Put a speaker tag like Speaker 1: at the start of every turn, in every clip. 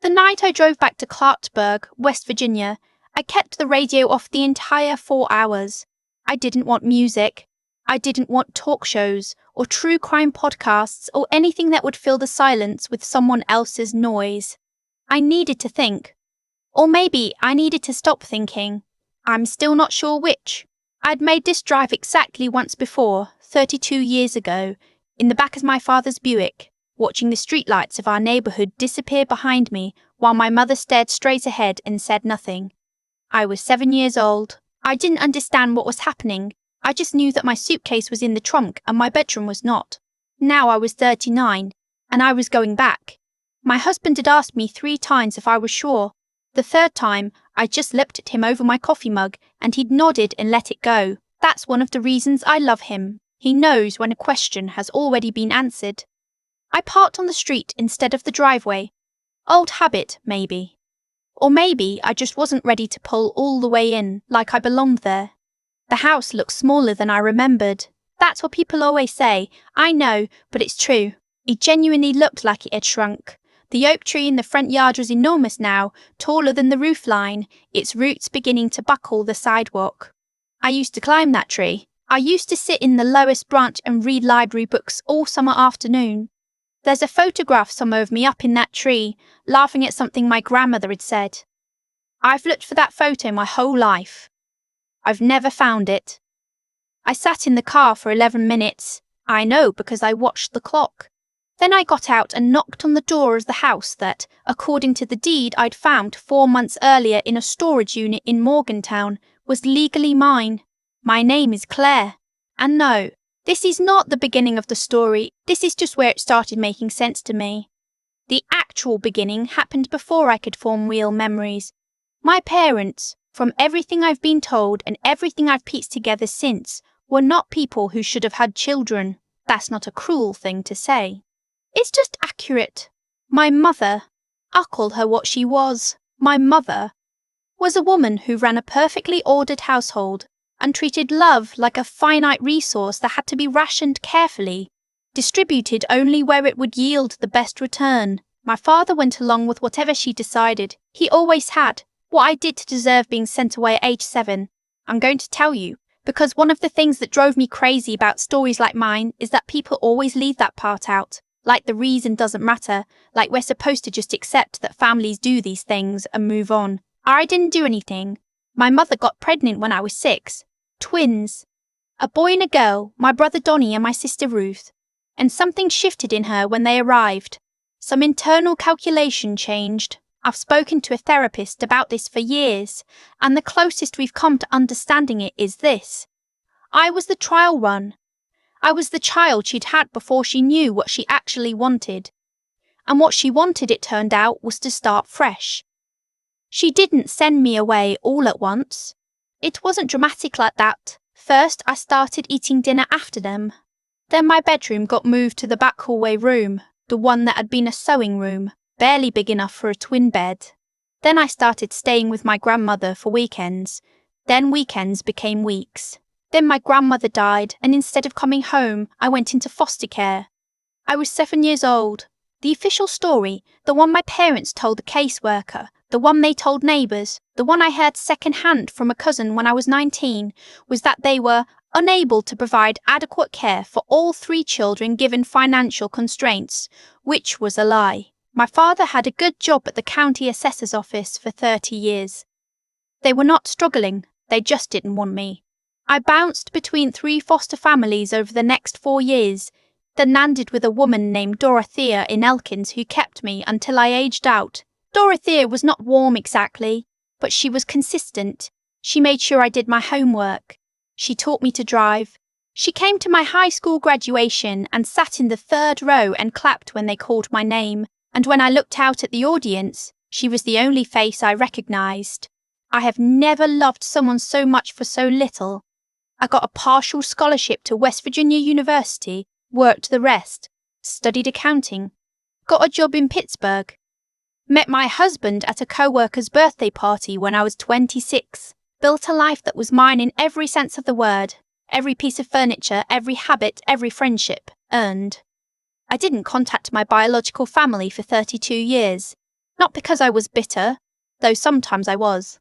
Speaker 1: The night I drove back to Clarksburg, West Virginia, I kept the radio off the entire 4 hours. I didn't want music. I didn't want talk shows or true crime podcasts or anything that would fill the silence with someone else's noise. I needed to think. Or maybe I needed to stop thinking. I'm still not sure which. I'd made this drive exactly once before, 32 years ago, in the back of my father's Buick, watching the streetlights of our neighborhood disappear behind me while my mother stared straight ahead and said nothing. I was 7 years old. I didn't understand what was happening. I just knew that my suitcase was in the trunk and my bedroom was not. Now I was 39, and I was going back. My husband had asked me 3 times if I was sure. The third time, I just looked at him over my coffee mug, and he'd nodded and let it go. That's one of the reasons I love him. He knows when a question has already been answered. I parked on the street instead of the driveway. Old habit, maybe. Or maybe I just wasn't ready to pull all the way in, like I belonged there. The house looked smaller than I remembered. That's what people always say. I know, but it's true. It genuinely looked like it had shrunk. The oak tree in the front yard was enormous now, taller than the roof line, its roots beginning to buckle the sidewalk. I used to climb that tree. I used to sit in the lowest branch and read library books all summer afternoon. There's a photograph somewhere of me up in that tree, laughing at something my grandmother had said. I've looked for that photo my whole life. I've never found it. I sat in the car for 11 minutes. I know because I watched the clock. Then I got out and knocked on the door of the house that, according to the deed I'd found 4 months earlier in a storage unit in Morgantown, was legally mine. My name is Claire. And no, this is not the beginning of the story. This is just where it started making sense to me. The actual beginning happened before I could form real memories. My parents, from everything I've been told and everything I've pieced together since, were not people who should have had children. That's not a cruel thing to say. It's just accurate. My mother, I'll call her what she was, my mother, was a woman who ran a perfectly ordered household and treated love like a finite resource that had to be rationed carefully, distributed only where it would yield the best return. My father went along with whatever she decided. He always had. What I did to deserve being sent away at age 7, I'm going to tell you, because one of the things that drove me crazy about stories like mine is that people always leave that part out. Like the reason doesn't matter, like we're supposed to just accept that families do these things and move on. I didn't do anything. My mother got pregnant when I was 6. Twins. A boy and a girl, my brother Donnie and my sister Ruth. And something shifted in her when they arrived. Some internal calculation changed. I've spoken to a therapist about this for years, and the closest we've come to understanding it is this. I was the trial run. I was the child she'd had before she knew what she actually wanted. And what she wanted, it turned out, was to start fresh. She didn't send me away all at once. It wasn't dramatic like that. First, I started eating dinner after them. Then my bedroom got moved to the back hallway room, the one that had been a sewing room, barely big enough for a twin bed. Then I started staying with my grandmother for weekends. Then weekends became weeks. Then my grandmother died, and instead of coming home, I went into foster care. I was 7 years old. The official story, the one my parents told the caseworker, the one they told neighbours, the one I heard second-hand from a cousin when I was 19, was that they were unable to provide adequate care for all 3 children given financial constraints, which was a lie. My father had a good job at the county assessor's office for 30 years. They were not struggling, they just didn't want me. I bounced between 3 foster families over the next 4 years, then landed with a woman named Dorothea in Elkins who kept me until I aged out. Dorothea was not warm exactly, but she was consistent. She made sure I did my homework. She taught me to drive. She came to my high school graduation and sat in the 3rd row and clapped when they called my name, and when I looked out at the audience, she was the only face I recognised. I have never loved someone so much for so little. I got a partial scholarship to West Virginia University, worked the rest, studied accounting, got a job in Pittsburgh, met my husband at a co-worker's birthday party when I was 26, built a life that was mine in every sense of the word, every piece of furniture, every habit, every friendship, earned. I didn't contact my biological family for 32 years. Not because I was bitter, though sometimes I was,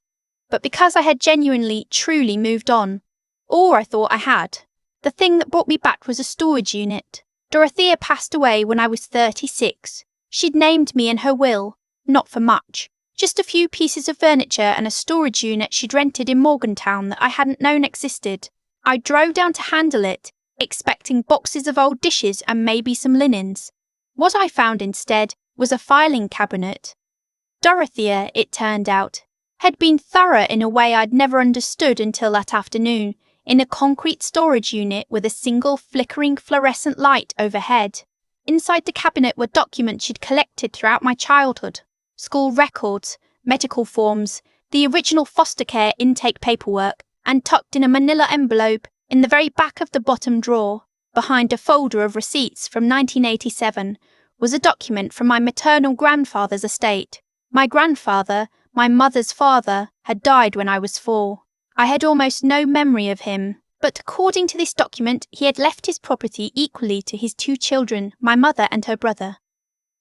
Speaker 1: but because I had genuinely, truly moved on. Or I thought I had. The thing that brought me back was a storage unit. Dorothea passed away when I was 36. She'd named me in her will, not for much. Just a few pieces of furniture and a storage unit she'd rented in Morgantown that I hadn't known existed. I drove down to handle it, expecting boxes of old dishes and maybe some linens. What I found instead was a filing cabinet. Dorothea, it turned out, had been thorough in a way I'd never understood until that afternoon, in a concrete storage unit with a single flickering fluorescent light overhead. Inside the cabinet were documents she'd collected throughout my childhood. School records, medical forms, the original foster care intake paperwork, and tucked in a manila envelope in the very back of the bottom drawer, behind a folder of receipts from 1987, was a document from my maternal grandfather's estate. My grandfather, my mother's father, had died when I was 4. I had almost no memory of him, but according to this document, he had left his property equally to his 2 children, my mother and her brother.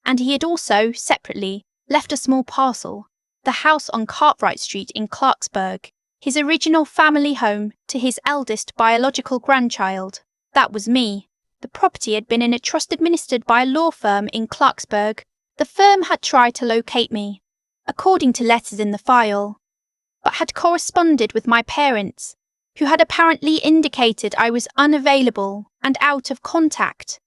Speaker 1: And he had also, separately, left a small parcel, the house on Cartwright Street in Clarksburg, his original family home, to his eldest biological grandchild. That was me. The property had been in a trust administered by a law firm in Clarksburg. The firm had tried to locate me, according to letters in the file, but had corresponded with my parents, who had apparently indicated I was unavailable and out of contact.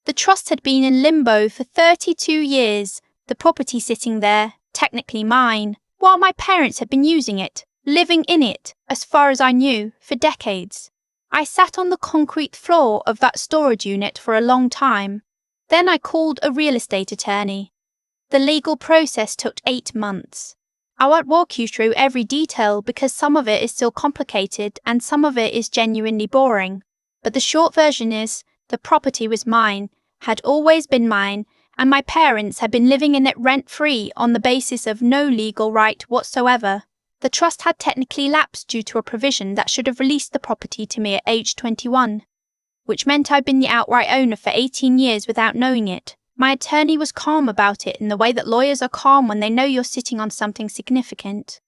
Speaker 1: The trust had been in limbo for 32 years, the property sitting there, technically mine, while my parents had been using it, living in it, as far as I knew, for decades. I sat on the concrete floor of that storage unit for a long time. Then I called a real estate attorney. The legal process took 8 months. I won't walk you through every detail because some of it is still complicated and some of it is genuinely boring. But the short version is, the property was mine, had always been mine, and my parents had been living in it rent-free on the basis of no legal right whatsoever. The trust had technically lapsed due to a provision that should have released the property to me at age 21, which meant I'd been the outright owner for 18 years without knowing it. My attorney was calm about it in the way that lawyers are calm when they know you're sitting on something significant.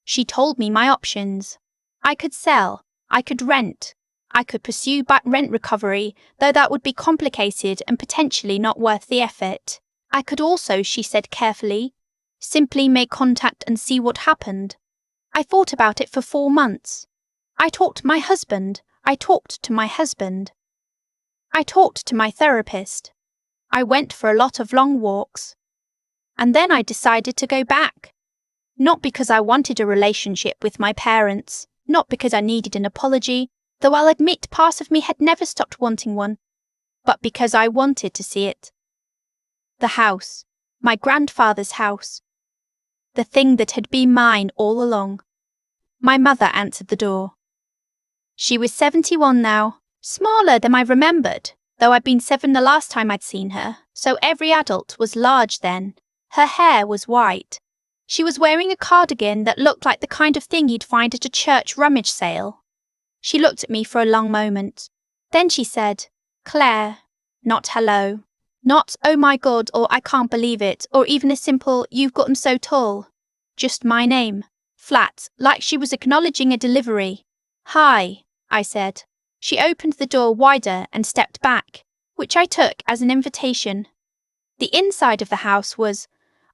Speaker 1: She told me my options. I could sell, I could rent, I could pursue back rent recovery, though that would be complicated and potentially not worth the effort. I could also, she said carefully, simply make contact and see what happened. I thought about it for 4 months. I talked to my husband. I talked to my husband. I talked to my therapist. I went for a lot of long walks. And then I decided to go back. Not because I wanted a relationship with my parents, not because I needed an apology, though I'll admit part of me had never stopped wanting one, but because I wanted to see it. The house, my grandfather's house. The thing that had been mine all along. My mother answered the door. She was 71 now, smaller than I remembered, though I'd been 7 the last time I'd seen her, so every adult was large then. Her hair was white. She was wearing a cardigan that looked like the kind of thing you'd find at a church rummage sale. She looked at me for a long moment. Then she said, "Claire," not hello. Not, "Oh my God," or "I can't believe it," or even a simple, "You've gotten so tall." Just my name. Flat, like she was acknowledging a delivery. "Hi," I said. She opened the door wider and stepped back, which I took as an invitation. The inside of the house was,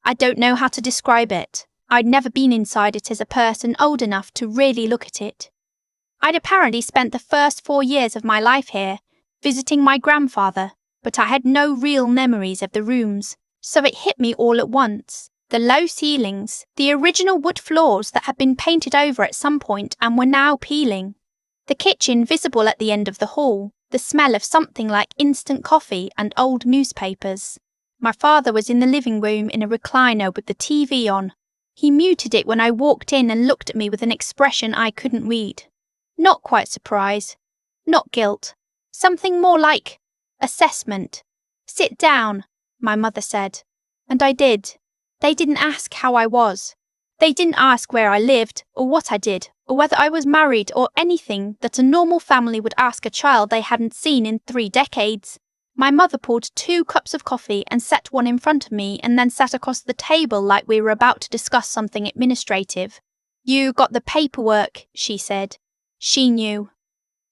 Speaker 1: I don't know how to describe it. I'd never been inside it as a person old enough to really look at it. I'd apparently spent the first 4 years of my life here, visiting my grandfather, but I had no real memories of the rooms, so it hit me all at once. The low ceilings, the original wood floors that had been painted over at some point and were now peeling. The kitchen visible at the end of the hall, the smell of something like instant coffee and old newspapers. My father was in the living room in a recliner with the TV on. He muted it when I walked in and looked at me with an expression I couldn't read. Not quite surprise, not guilt, something more like assessment. "Sit down," my mother said, and I did. They didn't ask how I was. They didn't ask where I lived, or what I did, or whether I was married, or anything that a normal family would ask a child they hadn't seen in 3 decades. My mother poured 2 cups of coffee and set one in front of me and then sat across the table like we were about to discuss something administrative. "You got the paperwork," she said. She knew.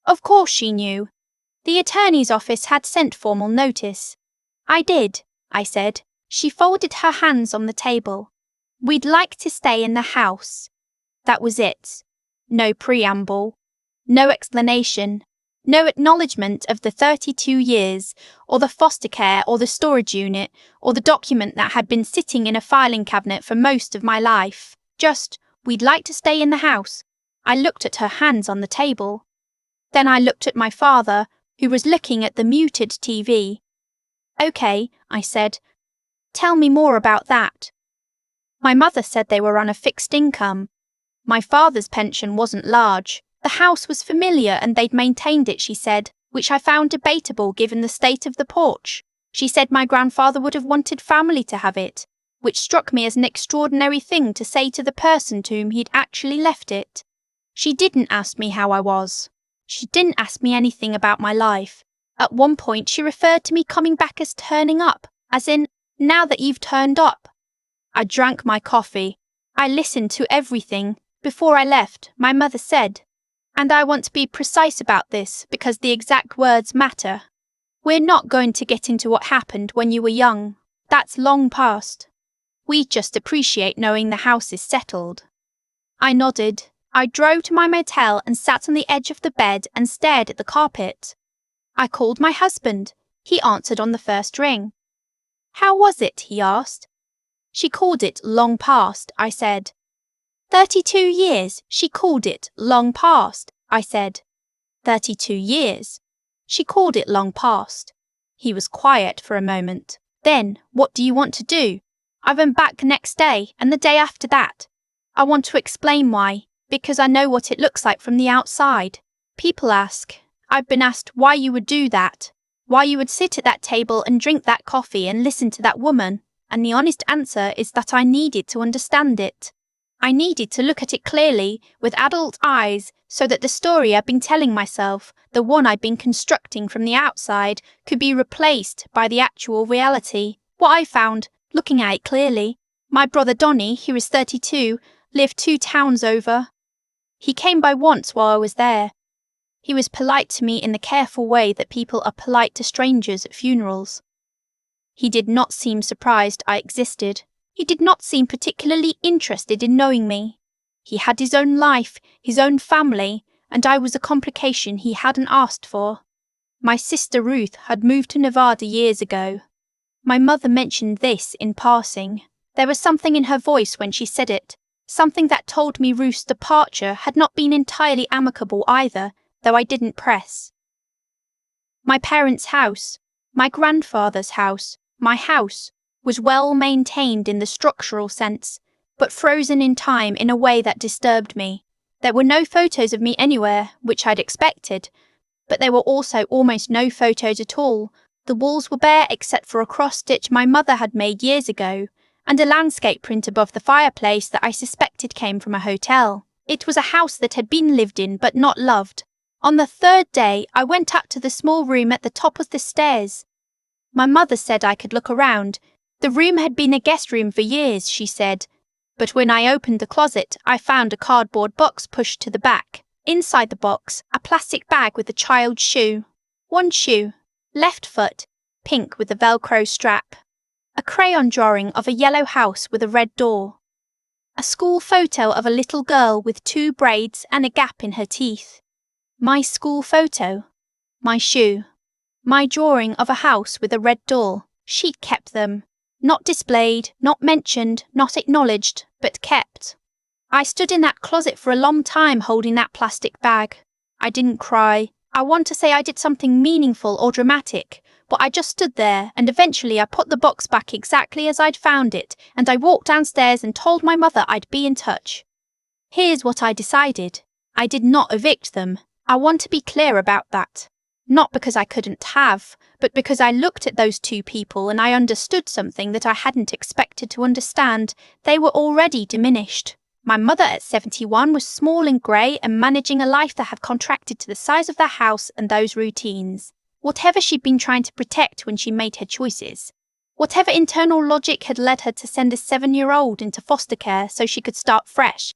Speaker 1: Of course she knew. The attorney's office had sent formal notice. "I did," I said. She folded her hands on the table. "We'd like to stay in the house." That was it. No preamble. No explanation. No acknowledgement of the 32 years, or the foster care, or the storage unit, or the document that had been sitting in a filing cabinet for most of my life. Just, "We'd like to stay in the house." I looked at her hands on the table. Then I looked at my father, who was looking at the muted TV. "Okay," I said. "Tell me more about that." My mother said they were on a fixed income. My father's pension wasn't large. The house was familiar and they'd maintained it, she said, which I found debatable given the state of the porch. She said my grandfather would have wanted family to have it, which struck me as an extraordinary thing to say to the person to whom he'd actually left it. She didn't ask me how I was. She didn't ask me anything about my life. At one point she referred to me coming back as turning up, as in, "Now that you've turned up." I drank my coffee. I listened to everything. Before I left, my mother said, and I want to be precise about this because the exact words matter, "We're not going to get into what happened when you were young. That's long past. We just appreciate knowing the house is settled." I nodded. I drove to my motel and sat on the edge of the bed and stared at the carpet. I called my husband. He answered on the first ring. "How was it?" he asked. "She called it long past," I said. 32 years, she called it long past, I said. 32 years. She called it long past. He was quiet for a moment. "Then, what do you want to do?" "I went back next day and the day after that. I want to explain why, because I know what it looks like from the outside. People ask, I've been asked why you would do that, why you would sit at that table and drink that coffee and listen to that woman, and the honest answer is that I needed to understand it. I needed to look at it clearly, with adult eyes, so that the story I'd been telling myself, the one I'd been constructing from the outside, could be replaced by the actual reality. What I found, looking at it clearly, my brother Donny, who was 32, lived 2 towns over. He came by once while I was there. He was polite to me in the careful way that people are polite to strangers at funerals. He did not seem surprised I existed. He did not seem particularly interested in knowing me. He had his own life, his own family, and I was a complication he hadn't asked for. My sister Ruth had moved to Nevada years ago. My mother mentioned this in passing. There was something in her voice when she said it, something that told me Ruth's departure had not been entirely amicable either, though I didn't press. My parents' house, my grandfather's house, my house, was well maintained in the structural sense, but frozen in time in a way that disturbed me. There were no photos of me anywhere, which I'd expected, but there were also almost no photos at all. The walls were bare except for a cross-stitch my mother had made years ago, and a landscape print above the fireplace that I suspected came from a hotel. It was a house that had been lived in but not loved. On the 3rd day, I went up to the small room at the top of the stairs. My mother said I could look around. The room had been a guest room for years, she said, but when I opened the closet, I found a cardboard box pushed to the back. Inside the box, a plastic bag with a child's shoe. One shoe, left foot, pink with a Velcro strap. A crayon drawing of a yellow house with a red door. A school photo of a little girl with 2 braids and a gap in her teeth. My school photo. My shoe. My drawing of a house with a red door. She'd kept them. Not displayed, not mentioned, not acknowledged, but kept. I stood in that closet for a long time holding that plastic bag. I didn't cry. I want to say I did something meaningful or dramatic, but I just stood there, and eventually I put the box back exactly as I'd found it, and I walked downstairs and told my mother I'd be in touch. Here's what I decided. I did not evict them. I want to be clear about that. Not because I couldn't have, but because I looked at those 2 people and I understood something that I hadn't expected to understand. They were already diminished. My mother at 71 was small and grey and managing a life that had contracted to the size of the house and those routines. whatever she'd been trying to protect when she made her choices. Whatever internal logic had led her to send a 7-year-old into foster care so she could start fresh,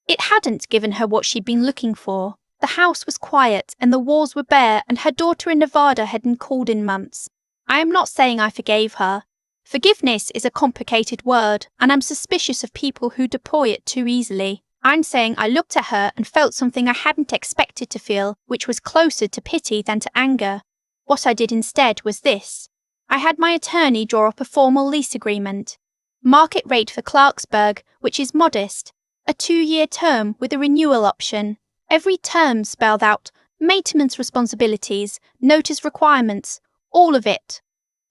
Speaker 1: it hadn't given her what she'd been looking for. The house was quiet and the walls were bare, and her daughter in Nevada hadn't called in months. I am not saying I forgave her. Forgiveness is a complicated word, and I'm suspicious of people who deploy it too easily. I'm saying I looked at her and felt something I hadn't expected to feel, which was closer to pity than to anger. What I did instead was this. I had my attorney draw up a formal lease agreement. Market rate for Clarksburg, which is modest. A 2-year term with a renewal option. Every term spelled out maintenance responsibilities, notice requirements, all of it.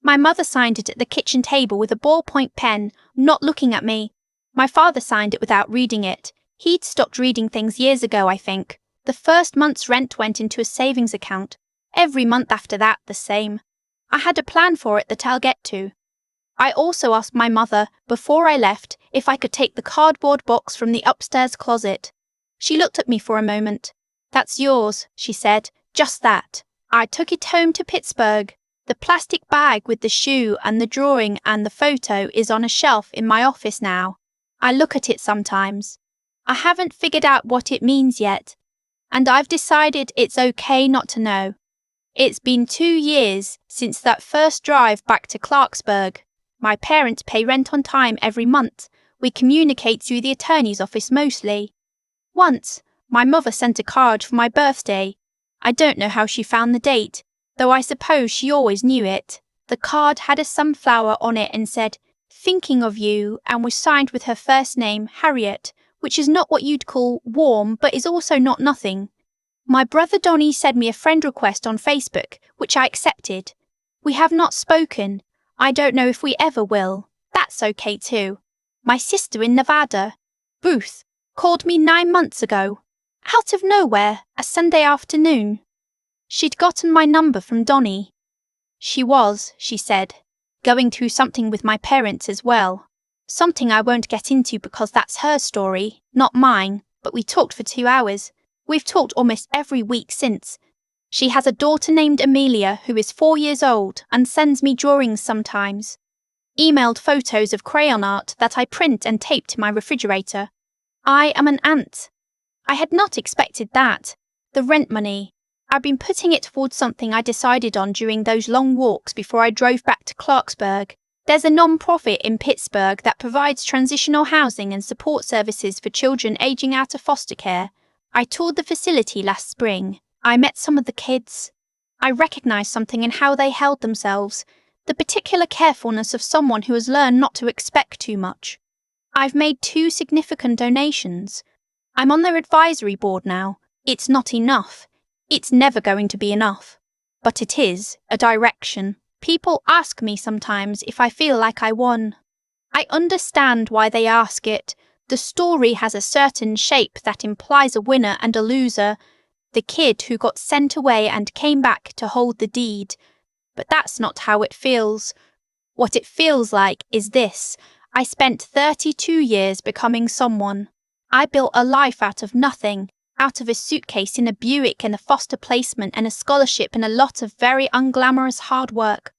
Speaker 1: My mother signed it at the kitchen table with a ballpoint pen, not looking at me. My father signed it without reading it. He'd stopped reading things years ago, I think. The first month's rent went into a savings account. Every month after that, the same. I had a plan for it that I'll get to. I also asked my mother, before I left, if I could take the cardboard box from the upstairs closet. She looked at me for a moment. "That's yours," she said, "just that." I took it home to Pittsburgh. The plastic bag with the shoe and the drawing and the photo is on a shelf in my office now. I look at it sometimes. I haven't figured out what it means yet, and I've decided it's okay not to know. It's been 2 years since that first drive back to Clarksburg. My parents pay rent on time every month. We communicate through the attorney's office mostly. Once, my mother sent a card for my birthday. I don't know how she found the date, though I suppose she always knew it. The card had a sunflower on it and said, "Thinking of you," and was signed with her first name, Harriet, which is not what you'd call warm, but is also not nothing. My brother Donnie sent me a friend request on Facebook, which I accepted. We have not spoken. I don't know if we ever will. That's okay too. My sister in Nevada, Ruth, called me 9 months ago. Out of nowhere, a Sunday afternoon. She'd gotten my number from Donnie. She was, she said, going through something with my parents as well. Something I won't get into because that's her story, not mine, but we talked for 2 hours. We've talked almost every week since. She has a daughter named Amelia who is 4 years old and sends me drawings sometimes. Emailed photos of crayon art that I print and tape to my refrigerator. I am an aunt. I had not expected that. The rent money. I've been putting it towards something I decided on during those long walks before I drove back to Clarksburg. There's a non-profit in Pittsburgh that provides transitional housing and support services for children aging out of foster care. I toured the facility last spring. I met some of the kids. I recognized something in how they held themselves, the particular carefulness of someone who has learned not to expect too much. I've made 2 significant donations. I'm on their advisory board now. It's not enough. It's never going to be enough. But it is a direction. People ask me sometimes if I feel like I won. I understand why they ask it. The story has a certain shape that implies a winner and a loser. The kid who got sent away and came back to hold the deed. But that's not how it feels. What it feels like is this. I spent 32 years becoming someone. I built a life out of nothing, out of a suitcase in a Buick and a foster placement and a scholarship and a lot of very unglamorous hard work.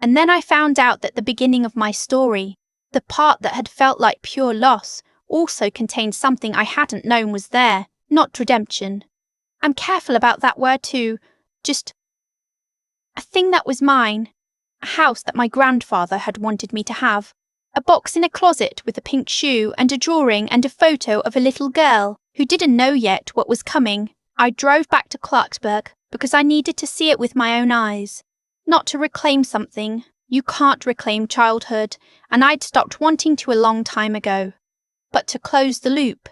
Speaker 1: And then I found out that the beginning of my story, the part that had felt like pure loss, also contained something I hadn't known was there, not redemption. I'm careful about that word too, just a thing that was mine, a house that my grandfather had wanted me to have, a box in a closet with a pink shoe and a drawing and a photo of a little girl who didn't know yet what was coming. I drove back to Clarksburg because I needed to see it with my own eyes. Not to reclaim something. You can't reclaim childhood, and I'd stopped wanting to a long time ago. But to close the loop.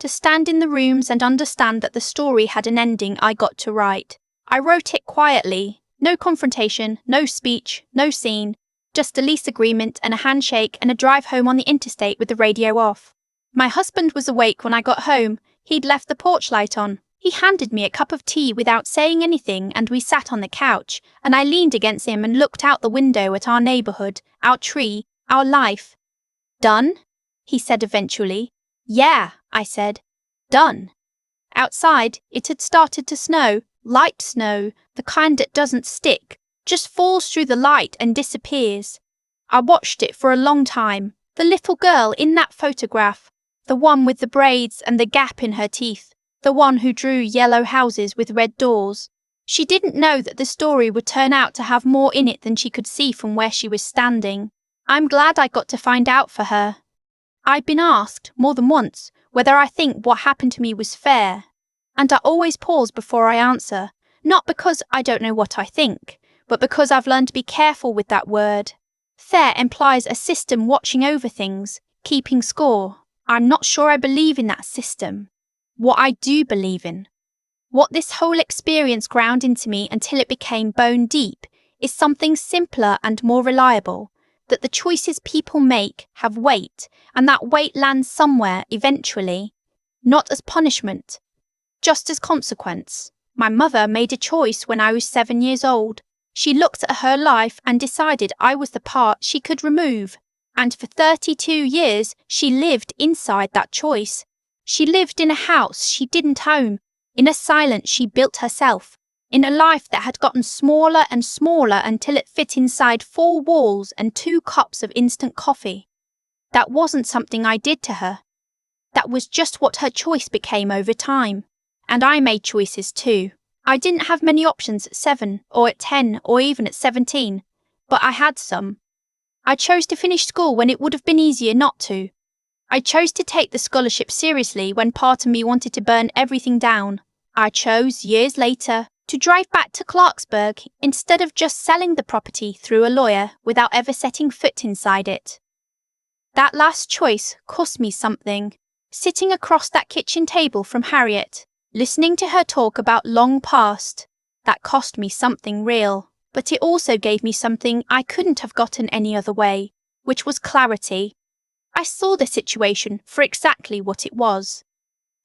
Speaker 1: To stand in the rooms and understand that the story had an ending I got to write. I wrote it quietly. No confrontation, no speech, no scene. Just a lease agreement and a handshake and a drive home on the interstate with the radio off. My husband was awake when I got home. He'd left the porch light on. He handed me a cup of tea without saying anything, and we sat on the couch, and I leaned against him and looked out the window at our neighborhood, our tree, our life. "Done?" he said eventually. "Yeah," I said. "Done." Outside, it had started to snow, Light snow, the kind that doesn't stick, just falls through the light and disappears. I watched it for a long time. The little girl in that photograph, the one with the braids and the gap in her teeth, the one who drew yellow houses with red doors. She didn't know that the story would turn out to have more in it than she could see from where she was standing. I'm glad I got to find out for her. I've been asked, more than once, whether I think what happened to me was fair. And I always pause before I answer, not because I don't know what I think, but because I've learned to be careful with that word. Fair implies a system watching over things, keeping score. I'm not sure I believe in that system. What I do believe in, what this whole experience ground into me until it became bone deep, is something simpler and more reliable, that the choices people make have weight, and that weight lands somewhere eventually, not as punishment, just as consequence. My mother made a choice when I was 7 years old. She looked at her life and decided I was the part she could remove. And for 32 years, she lived inside that choice. She lived in a house she didn't own, in a silence she built herself, in a life that had gotten smaller and smaller until it fit inside 4 walls and 2 cups of instant coffee. That wasn't something I did to her. That was just what her choice became over time. And I made choices too. I didn't have many options at 7 or at 10 or even at 17, but I had some. I chose to finish school when it would have been easier not to. I chose to take the scholarship seriously when part of me wanted to burn everything down. I chose, years later, to drive back to Clarksburg instead of just selling the property through a lawyer without ever setting foot inside it. That last choice cost me something. Sitting across that kitchen table from Harriet, listening to her talk about long past, that cost me something real, but it also gave me something I couldn't have gotten any other way, which was clarity. I saw the situation for exactly what it was.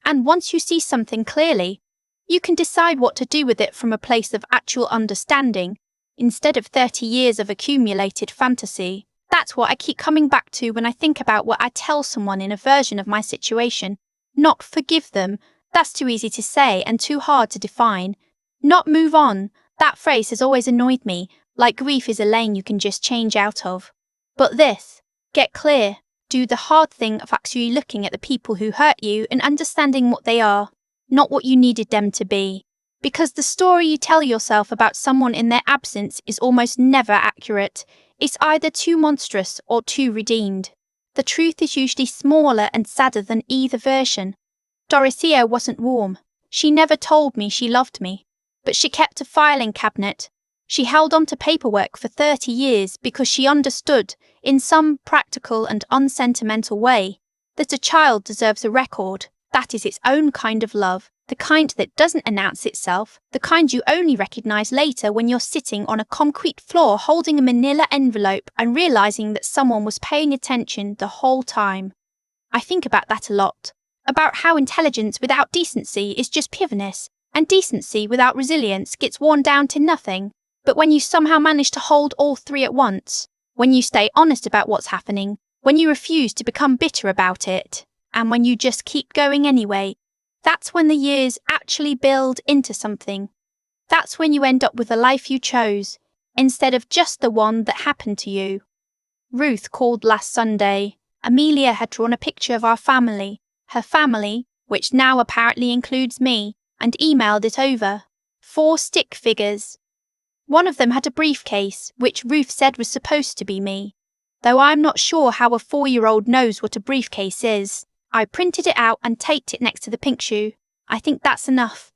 Speaker 1: And once you see something clearly, you can decide what to do with it from a place of actual understanding, instead of 30 years of accumulated fantasy. That's what I keep coming back to when I think about what I tell someone in a version of my situation. Not forgive them. That's too easy to say and too hard to define. Not move on. That phrase has always annoyed me, like grief is a lane you can just change out of. But this, get clear, do the hard thing of actually looking at the people who hurt you and understanding what they are, not what you needed them to be. Because the story you tell yourself about someone in their absence is almost never accurate. It's either too monstrous or too redeemed. The truth is usually smaller and sadder than either version. Dorothea wasn't warm. She never told me she loved me. But she kept a filing cabinet. She held on to paperwork for 30 years because she understood, in some practical and unsentimental way, that a child deserves a record. That is its own kind of love, the kind that doesn't announce itself, the kind you only recognise later when you're sitting on a concrete floor holding a manila envelope and realising that someone was paying attention the whole time. I think about that a lot, about how intelligence without decency is just piviness, and decency without resilience gets worn down to nothing. But when you somehow manage to hold all 3 at once, when you stay honest about what's happening, when you refuse to become bitter about it, and when you just keep going anyway, that's when the years actually build into something. That's when you end up with the life you chose, instead of just the one that happened to you. Ruth called last Sunday. Amelia had drawn a picture of our family, her family, which now apparently includes me, and emailed it over. 4 stick figures. One of them had a briefcase, which Ruth said was supposed to be me, though I'm not sure how a 4-year-old knows what a briefcase is. I printed it out and taped it next to the pink shoe. I think that's enough.